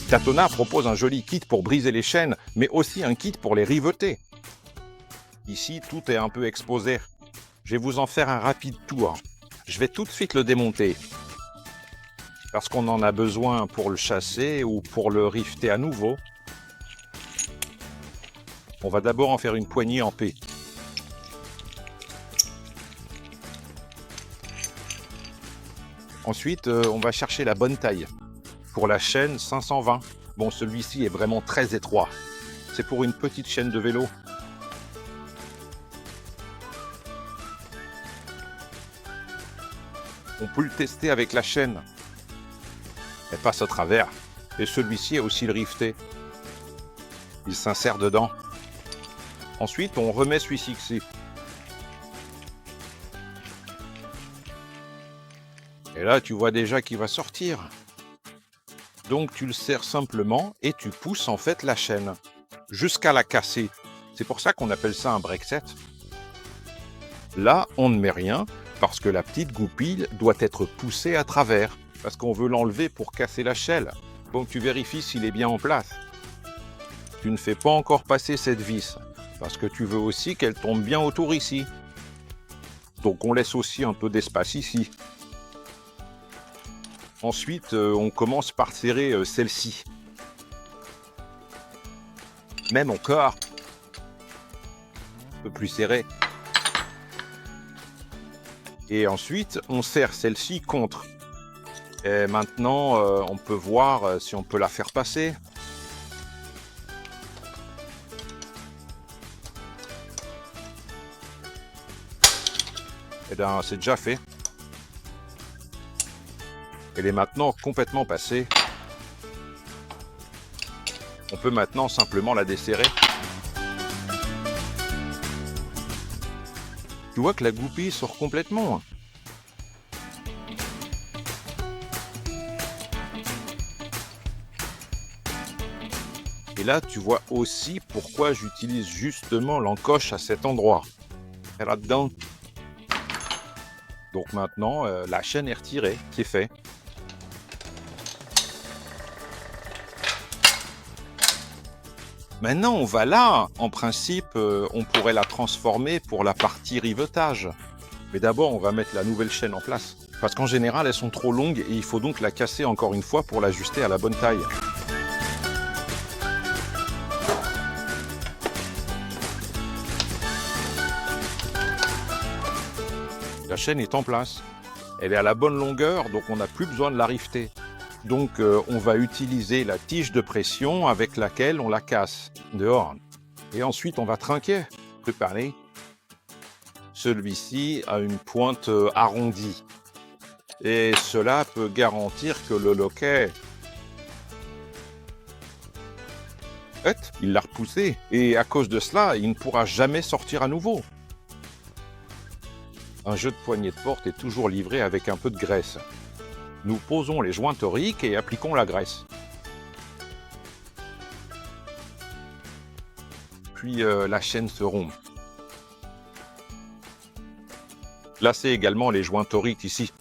Tatona propose un joli kit pour briser les chaînes, mais aussi un kit pour les riveter. Ici, tout est un peu exposé. Je vais vous en faire un rapide tour. Je vais tout de suite le démonter, parce qu'on en a besoin pour le chasser ou pour le rifter à nouveau. On va d'abord en faire une poignée en P. Ensuite, on va chercher la bonne taille. Pour la chaîne 520. Bon, celui-ci est vraiment très étroit. C'est pour une petite chaîne de vélo. On peut le tester avec la chaîne. Elle passe à travers. Et celui-ci est aussi le rifté. Il s'insère dedans. Ensuite, on remet celui-ci ici. Et là, tu vois déjà qu'il va sortir. Donc, tu le serres simplement et tu pousses en fait la chaîne jusqu'à la casser. C'est pour ça qu'on appelle ça un break set. Là, on ne met rien parce que la petite goupille doit être poussée à travers. Parce qu'on veut l'enlever pour casser la shell. Donc, tu vérifies s'il est bien en place. Tu ne fais pas encore passer cette vis parce que tu veux aussi qu'elle tombe bien autour ici. Donc, on laisse aussi un peu d'espace ici. Ensuite, on commence par serrer celle-ci. Même encore. Un peu plus serré. Et ensuite, on serre celle-ci contre. Et maintenant, on peut voir si on peut la faire passer. Et bien, c'est déjà fait. Elle est maintenant complètement passée. On peut maintenant simplement la desserrer. Tu vois que la goupille sort complètement. Et là, tu vois aussi pourquoi j'utilise justement l'encoche à cet endroit. Et là-dedans. Donc maintenant, la chaîne est retirée, c'est fait. Maintenant, on va là. En principe, on pourrait la transformer pour la partie rivetage. Mais d'abord, on va mettre la nouvelle chaîne en place. Parce qu'en général, elles sont trop longues et il faut donc la casser encore une fois pour l'ajuster à la bonne taille. La chaîne est en place. Elle est à la bonne longueur, donc on n'a plus besoin de la rifter. Donc on va utiliser la tige de pression avec laquelle on la casse dehors. Et ensuite on va trinquer. Préparer. Celui-ci a une pointe arrondie. Et cela peut garantir que le loquet, il l'a repoussé. Et à cause de cela, il ne pourra jamais sortir à nouveau. Un jeu de poignée de porte est toujours livré avec un peu de graisse. Nous posons les joints toriques et appliquons la graisse. Puis la chaîne se rompt. Placez également les joints toriques ici.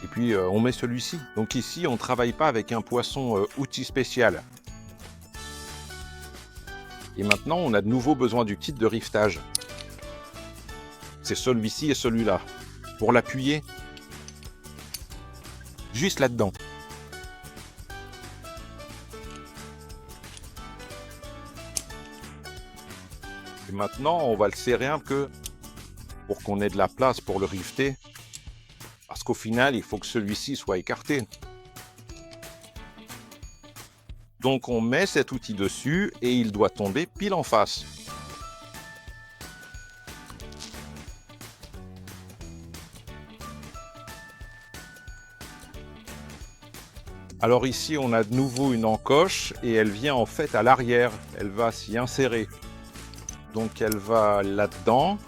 Et puis on met celui-ci. Donc ici, on ne travaille pas avec un poisson outil spécial. Et maintenant, on a de nouveau besoin du kit de riftage. C'est celui-ci et celui-là. Pour l'appuyer, juste là-dedans. Et maintenant, on va le serrer un peu pour qu'on ait de la place pour le rifter. Parce qu'au final, il faut que celui-ci soit écarté. Donc on met cet outil dessus et il doit tomber pile en face. Alors ici on a de nouveau une encoche et elle vient en fait à l'arrière. Elle va s'y insérer. Donc elle va là-dedans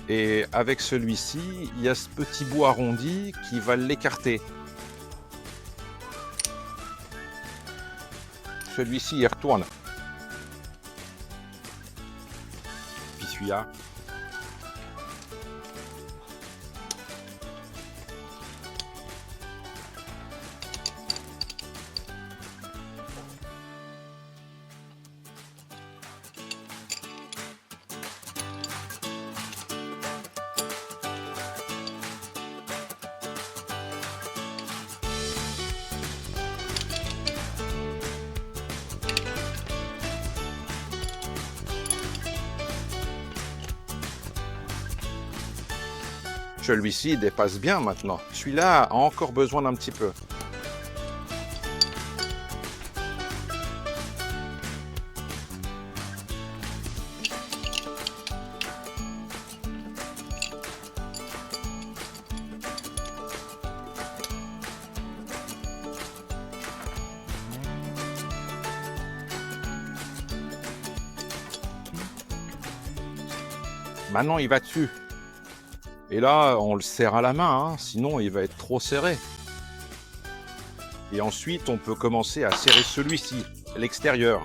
et avec celui-ci, il y a ce petit bout arrondi qui va l'écarter. Celui-ci, il retourne. celui-là. Celui-ci dépasse bien maintenant. Celui-là a encore besoin d'un petit peu. Maintenant, il va dessus. Et là, on le serre à la main, hein, sinon il va être trop serré. Et ensuite, on peut commencer à serrer celui-ci, l'extérieur.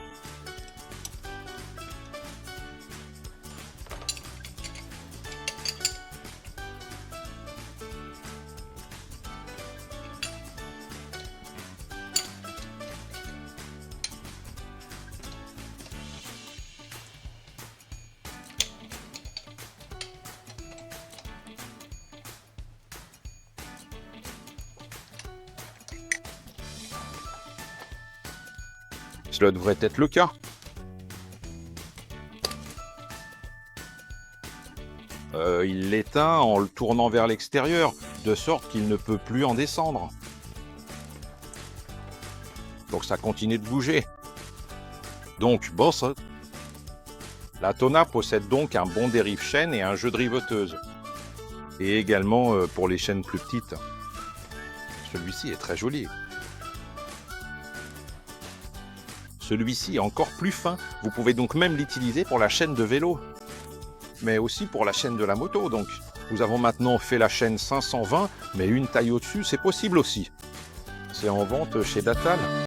Cela devrait être le cas. Il l'éteint en le tournant vers l'extérieur, de sorte qu'il ne peut plus en descendre. Donc ça continue de bouger. Donc, boss. La Tona possède donc un bon dérive-chaîne et un jeu de riveteuse. Et également pour les chaînes plus petites. Celui-ci est très joli. Celui-ci est encore plus fin. Vous pouvez donc même l'utiliser pour la chaîne de vélo. Mais aussi pour la chaîne de la moto. Donc, nous avons maintenant fait la chaîne 520, mais une taille au-dessus, c'est possible aussi. C'est en vente chez Datal.